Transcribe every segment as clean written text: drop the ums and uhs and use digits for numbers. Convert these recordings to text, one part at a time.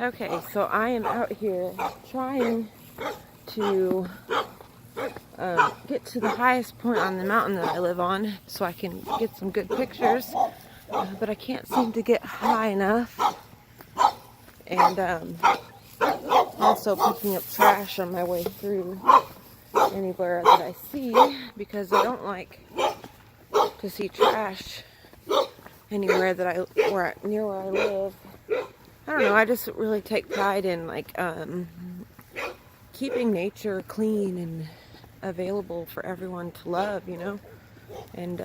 Okay, so I am out here trying to get to the highest point on the mountain that I live on so I can get some good pictures, but I can't seem to get high enough. And also picking up trash on my way through anywhere that I see, because I don't like to see trash anywhere that near where I live. I don't know, I just really take pride in like keeping nature clean and available for everyone to love, you know. And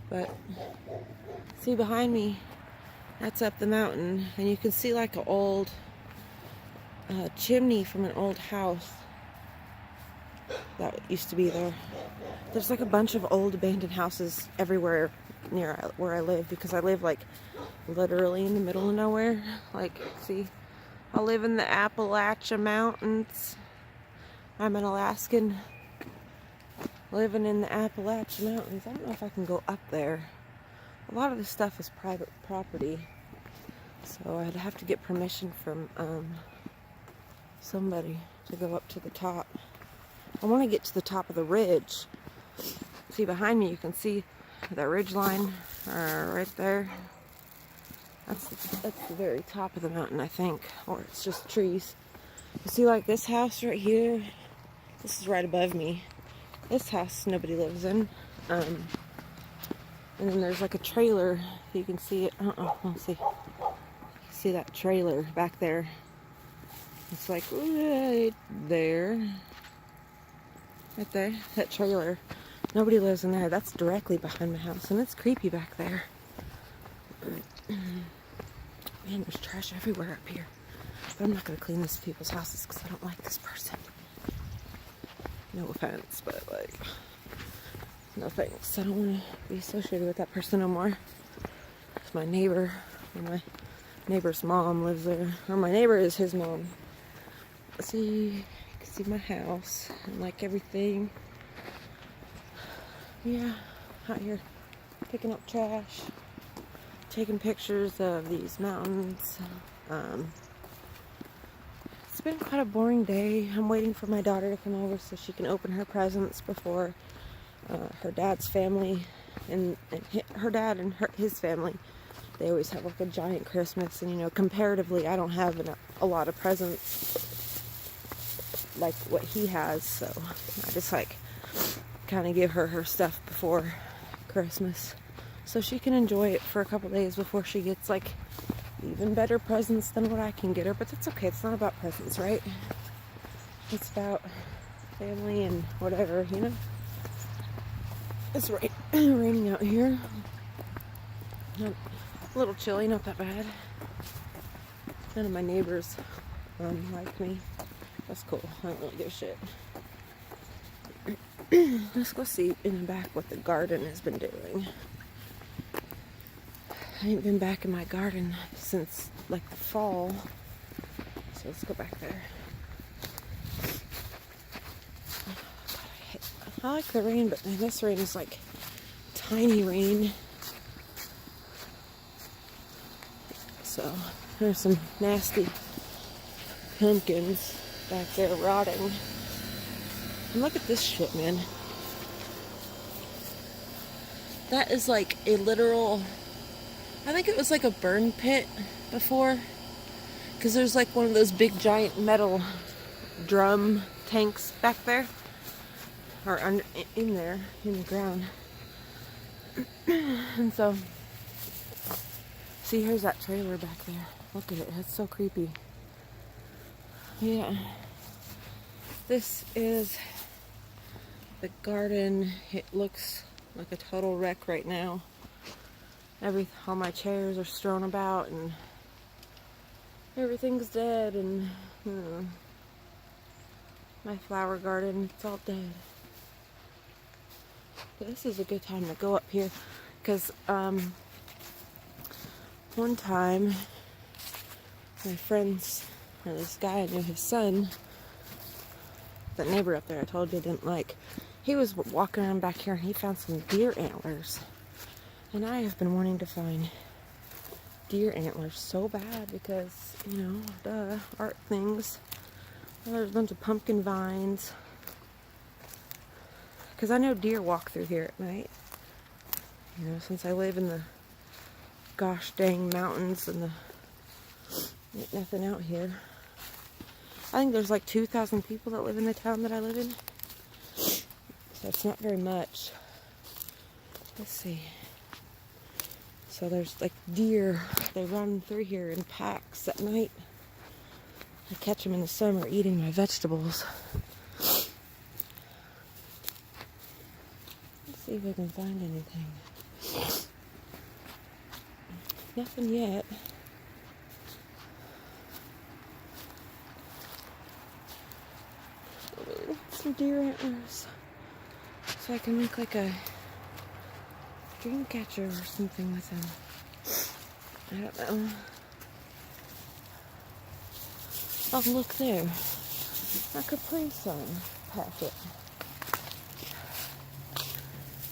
but see behind me, that's up the mountain, and you can see like an old chimney from an old house that used to be there. There's like a bunch of old abandoned houses everywhere near where I live, because I live like literally in the middle of nowhere. Like, see, I live in the Appalachia Mountains. I'm an Alaskan living in the Appalachia Mountains. I don't know if I can go up there. A lot of this stuff is private property, so I'd have to get permission from somebody to go up to the top. I want to get to the top of the ridge. See behind me, you can see that ridge line right there. That's the very top of the mountain, I think, or it's just trees. You see, like this house right here. This is right above me. This house nobody lives in. And then there's like a trailer. You can see it. Let's see. You see that trailer back there? It's like right there. Right there. That trailer. Nobody lives in there. That's directly behind my house, and it's creepy back there. Man, there's trash everywhere up here. But I'm not going to clean these people's houses because I don't like this person. No offense, but like, no thanks. I don't want to be associated with that person no more. It's my neighbor, or my neighbor's mom lives there. Or my neighbor is his mom. See, you can see my house and like everything. Yeah, out here picking up trash, taking pictures of these mountains. It's been quite a boring day. I'm waiting for my daughter to come over so she can open her presents before her dad's family and her dad and his family. They always have like a giant Christmas, and you know, comparatively, I don't have a lot of presents like what he has, so I just like kind of give her stuff before Christmas so she can enjoy it for a couple days before she gets like even better presents than what I can get her. But that's okay. It's not about presents, right? It's about family and whatever, you know. It's raining out here. A little chilly, not that bad. None of my neighbors like me. That's cool. I don't really give a shit. Let's go see in the back what the garden has been doing. I ain't been back in my garden since like the fall. So let's go back there. I like the rain, but this rain is like tiny rain. So there's some nasty pumpkins back there rotting. And look at this shit, man. That is like a literal, I think it was like a burn pit before. Because there's like one of those big giant metal drum tanks back there. Or in there, in the ground. And so, see, here's that trailer back there. Look at it, that's so creepy. Yeah. This is the garden. It looks like a total wreck right now. All my chairs are strewn about and everything's dead, and you know, my flower garden, it's all dead. But this is a good time to go up here because one time my friends, or this guy, I knew his son, that neighbor up there I told you didn't like, he was walking around back here and he found some deer antlers. And I have been wanting to find deer antlers so bad because, you know, duh, art things. Well, there's a bunch of pumpkin vines. Because I know deer walk through here at night. You know, since I live in the gosh dang mountains and ain't nothing out here. I think there's like 2,000 people that live in the town that I live in. So it's not very much. Let's see. So there's like deer. They run through here in packs at night. I catch them in the summer eating my vegetables. Let's see if I can find anything. Nothing yet. I really want some deer antlers so I can make like a dream catcher or something with them. I don't know. Oh, look there. A Capri Sun packet.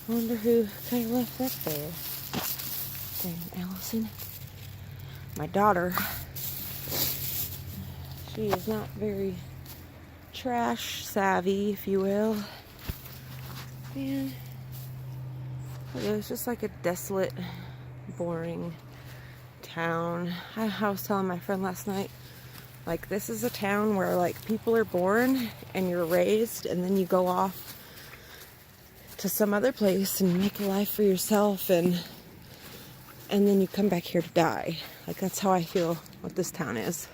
I wonder who kind of left that there. Dang, Allison. My daughter. She is not very trash savvy, if you will. Man. It's just like a desolate, boring town. I was telling my friend last night, like, this is a town where, like, people are born and you're raised and then you go off to some other place and make a life for yourself and then you come back here to die. Like, that's how I feel what this town is.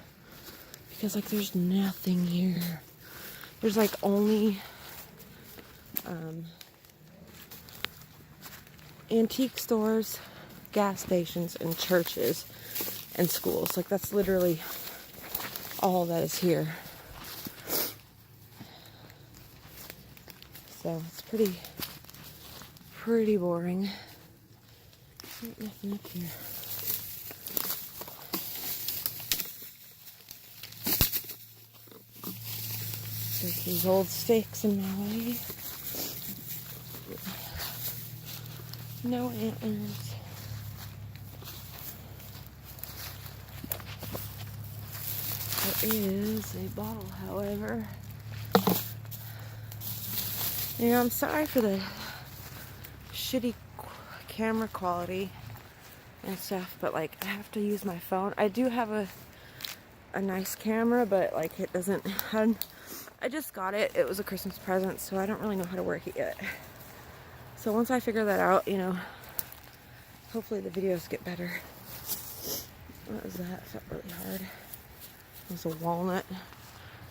Because, like, there's nothing here. There's, like, only antique stores, gas stations, and churches and schools. Like, that's literally all that is here. So it's pretty boring. Ain't nothing up here. There's these old sticks in my way. No antlers. There is a bottle, however. You know, I'm sorry for the shitty camera quality and stuff, but like, I have to use my phone. I do have a nice camera, but like, it doesn't. I just got it. It was a Christmas present, so I don't really know how to work it yet. So once I figure that out, you know, hopefully the videos get better. What was that? It felt really hard. It was a walnut.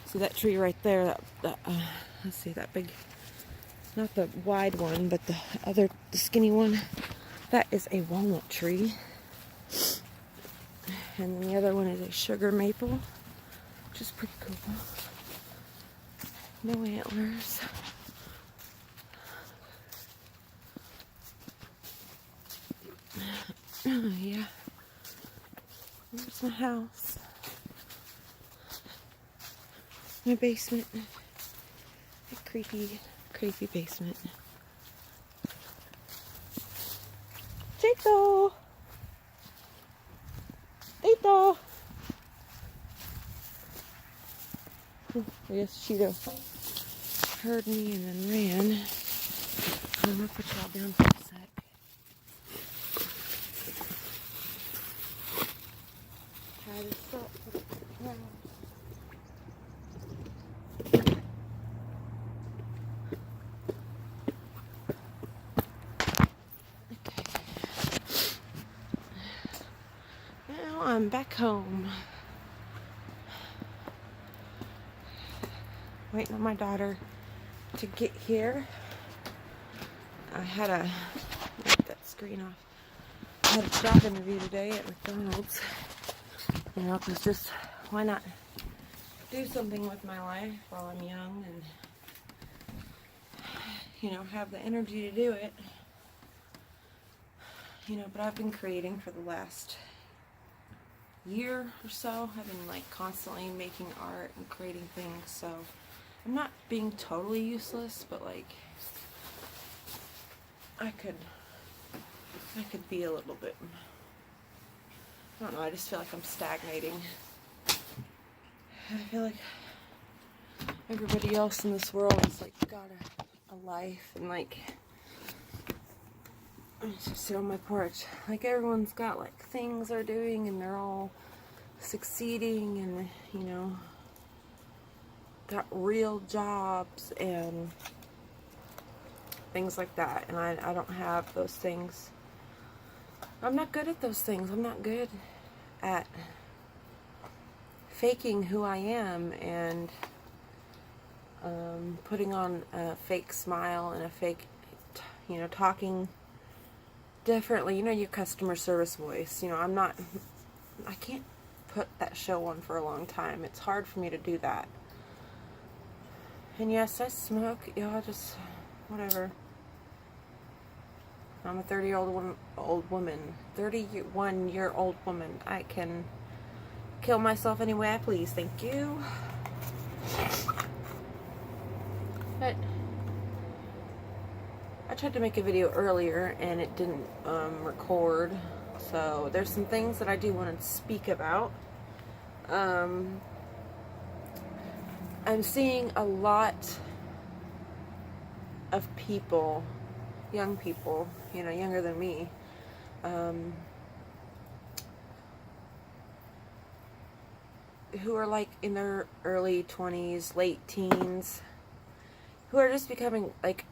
See that tree right there? Let's see, that big, not the wide one, but the skinny one. That is a walnut tree. And then the other one is a sugar maple, which is pretty cool. No antlers. Oh, yeah. Where's my house? My basement. A creepy basement. Tito! Tito! I guess Cheeto heard me and then ran. I'm gonna put y'all down for a sec. Tie this up. Now I'm back home. Waiting on my daughter to get here. I had get that screen off. I had a job interview today at McDonald's. You know, because just, why not do something with my life while I'm young and, you know, have the energy to do it. You know, but I've been creating for the last year or so. I've been like constantly making art and creating things, so I'm not being totally useless, but like I could be a little bit I don't know, I just feel like I'm stagnating. I feel like everybody else in this world has like got a life, and like I just sit on my porch. Like everyone's got like things they're doing and they're all succeeding and, you know, got real jobs and things like that. And I don't have those things. I'm not good at those things. I'm not good at faking who I am and putting on a fake smile and a fake, you know, talking differently. You know, your customer service voice. You know, I can't put that show on for a long time. It's hard for me to do that. And yes, I smoke. Yeah, just whatever. I'm a 31-year-old woman. I can kill myself any way I please. Thank you. But I tried to make a video earlier and it didn't record. So there's some things that I do want to speak about. I'm seeing a lot of people, young people, you know, younger than me, who are like in their early 20s, late teens, who are just becoming like,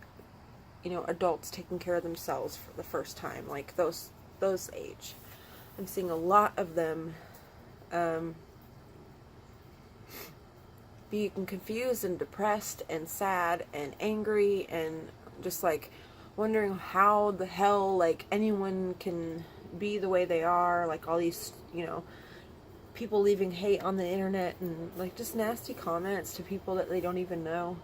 you know, adults taking care of themselves for the first time, like those age. I'm seeing a lot of them being confused and depressed and sad and angry and just like wondering how the hell like anyone can be the way they are, like all these, you know, people leaving hate on the internet and like just nasty comments to people that they don't even know.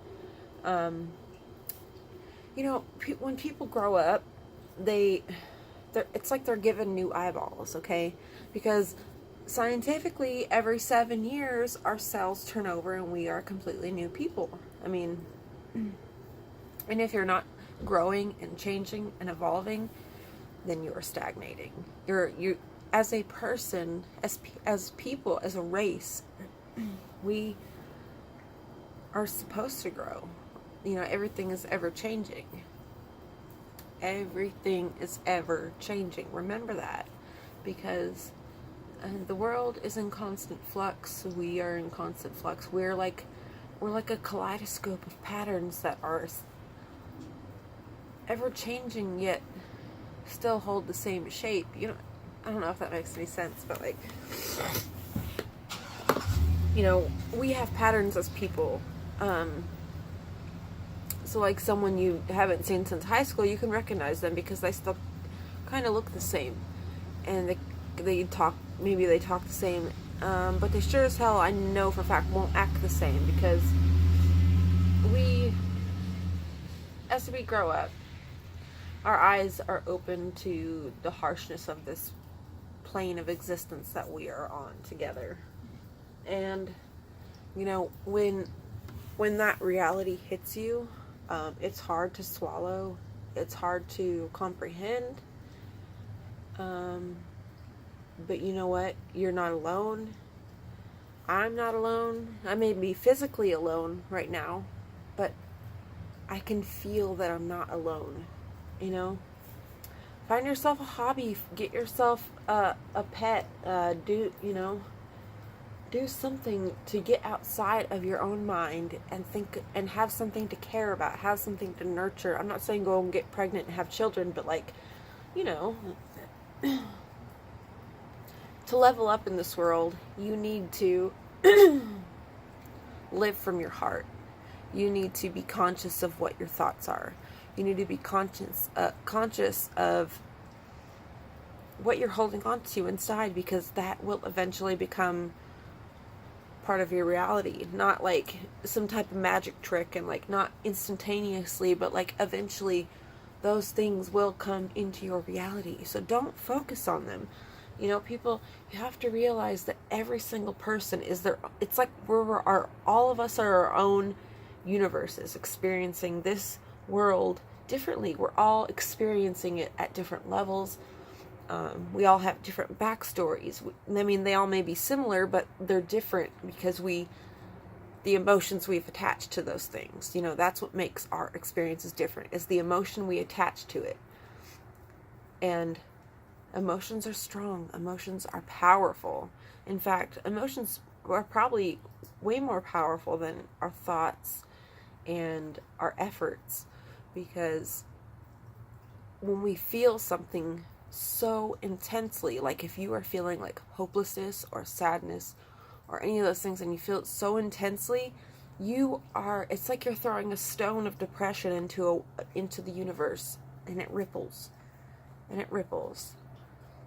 You know, when people grow up, it's like they're given new eyeballs, okay? Because scientifically, every 7 years, our cells turn over and we are completely new people. I mean, and if you're not growing and changing and evolving, then you are stagnating. You as a person, as people, as a race, we are supposed to grow. You know, everything is ever changing. Everything is ever changing. Remember that, because the world is in constant flux. We are in constant flux. We're like a kaleidoscope of patterns that are ever changing yet still hold the same shape. You know, I don't know if that makes any sense, but like, you know, we have patterns as people. So like someone you haven't seen since high school, you can recognize them because they still kind of look the same, and they talk the same, but they sure as hell, I know for a fact, won't act the same, because as we grow up, our eyes are open to the harshness of this plane of existence that we are on together. And you know, when that reality hits you, it's hard to swallow, it's hard to comprehend, but you know what? You're not alone. I'm not alone. I may be physically alone right now, but I can feel that I'm not alone. You know? Find yourself a hobby. Get yourself a pet. Do something to get outside of your own mind and think and have something to care about. Have something to nurture. I'm not saying go and get pregnant and have children, but like, you know, to level up in this world, you need to live from your heart. You need to be conscious of what your thoughts are. You need to be conscious of what you're holding on to inside, because that will eventually become part of your reality. Not like some type of magic trick, and like not instantaneously, but like eventually those things will come into your reality. So don't focus on them. You know, people, you have to realize that every single person is there. It's like all of us are our own universes, experiencing this world differently. We're all experiencing it at different levels, We all have different backstories. I mean, they all may be similar, but they're different because the emotions we've attached to those things. You know, that's what makes our experiences different, is the emotion we attach to it. And emotions are strong. Emotions are powerful. In fact, emotions are probably way more powerful than our thoughts and our efforts, because when we feel something so intensely, like if you are feeling like hopelessness or sadness or any of those things, and you feel it so intensely, it's like you're throwing a stone of depression into the universe, and it ripples and it ripples,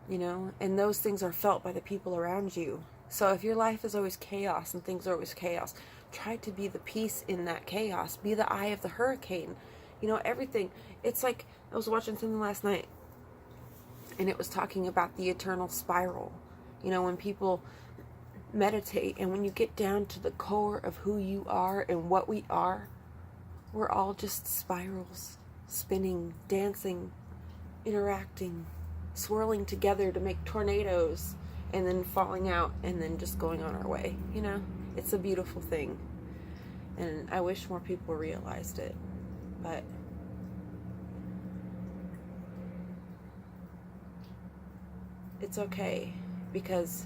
you know, and those things are felt by the people around you. So if your life is always chaos and things are always chaos, try to be the peace in that chaos. Be the eye of the hurricane. You know, everything. It's like, I was watching something last night, and it was talking about the eternal spiral. You know, when people meditate, and when you get down to the core of who you are and what we are, we're all just spirals, spinning, dancing, interacting, swirling together to make tornadoes, and then falling out, and then just going on our way. You know, it's a beautiful thing, and I wish more people realized it. But it's okay, because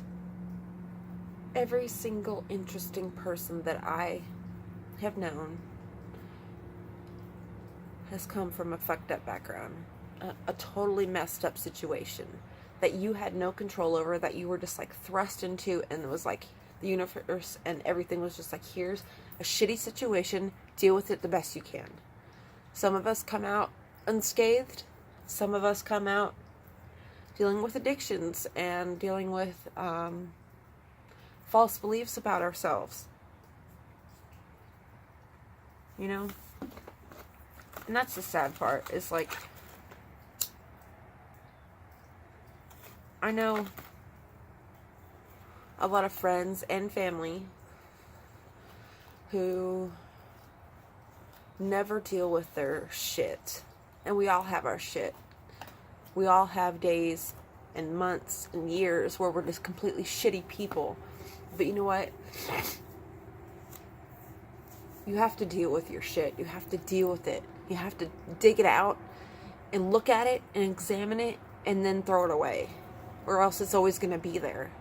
every single interesting person that I have known has come from a fucked up background, a totally messed up situation that you had no control over, that you were just like thrust into, and it was like the universe and everything was just like, here's a shitty situation, deal with it the best you can. Some of us come out unscathed. Some of us come out dealing with addictions and dealing with false beliefs about ourselves. You know? And that's the sad part, is like, I know a lot of friends and family who never deal with their shit. And we all have our shit. We all have days and months and years where we're just completely shitty people. But you know what? You have to deal with your shit. You have to deal with it. You have to dig it out and look at it and examine it and then throw it away. Or else it's always going to be there.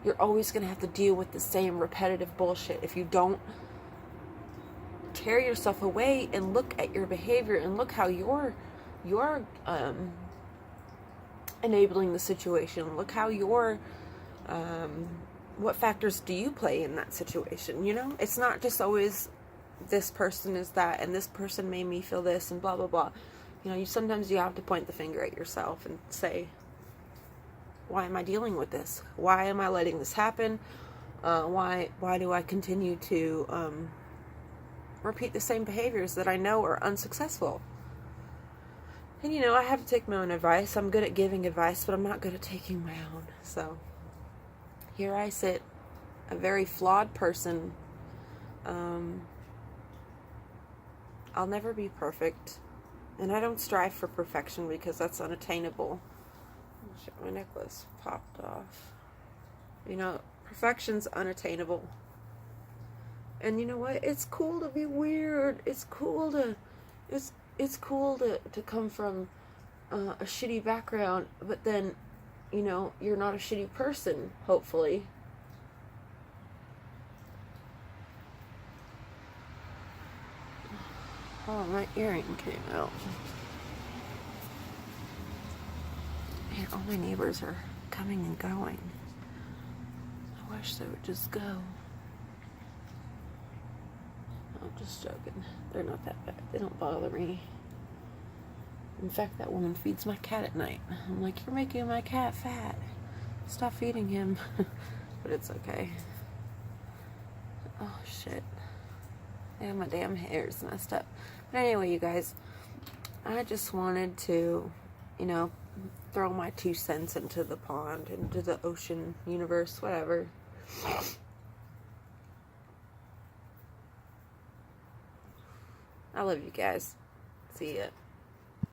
You're always going to have to deal with the same repetitive bullshit if you don't tear yourself away and look at your behavior and look how you're enabling the situation. Look how you're what factors do you play in that situation? You know, it's not just always this person is that and this person made me feel this and blah blah blah. You know, sometimes you have to point the finger at yourself and say, why am I dealing with this? Why am I letting this happen? Why do I continue to repeat the same behaviors that I know are unsuccessful? And you know, I have to take my own advice. I'm good at giving advice, but I'm not good at taking my own. So here I sit, a very flawed person. I'll never be perfect, and I don't strive for perfection because that's unattainable. Shit, my necklace popped off. You know, perfection's unattainable. And you know what? It's cool to be weird. It's cool to come from a shitty background, but then, you know, you're not a shitty person, hopefully. Oh, my earring came out. Man, all my neighbors are coming and going. I wish they would just go. I'm just joking. They're not that bad. They don't bother me. In fact, that woman feeds my cat at night. I'm like, you're making my cat fat. Stop feeding him. But it's okay. Oh, shit. Yeah, my damn hair's messed up. But anyway, you guys, I just wanted to, you know, throw my 2 cents into the pond, into the ocean, universe, whatever. I love you guys. See ya.